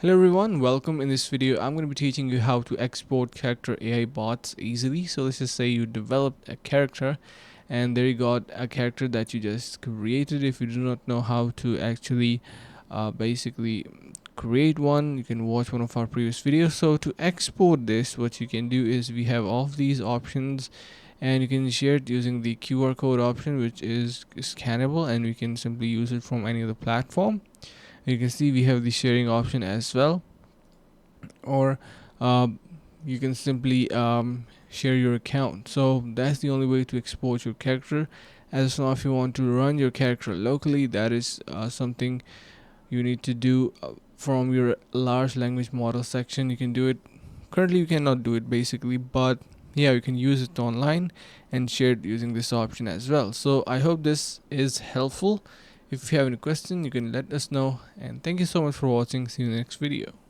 Hello everyone, welcome. In this video I'm going to be teaching you how to export character AI bots easily. So let's just say you developed a character and there you got a character that you just created. If you do not know how to actually basically create one, you can watch one of our previous videos. So to export this, what you can do is we have all of these options and you can share it using the QR code option, which is scannable, and we can simply use it from any other platform. You can see we have the sharing option as well, or uh, you can simply share your account. So that's the only way to export your character. As now, if you want to run your character locally, that is something you need to do from your large language model section. You can do it. Currently you cannot do it basically, but yeah, you can use it online and share it using this option as well. So I hope this is helpful. If you have any question, you can let us know, and thank you so much for watching. See you in the next video.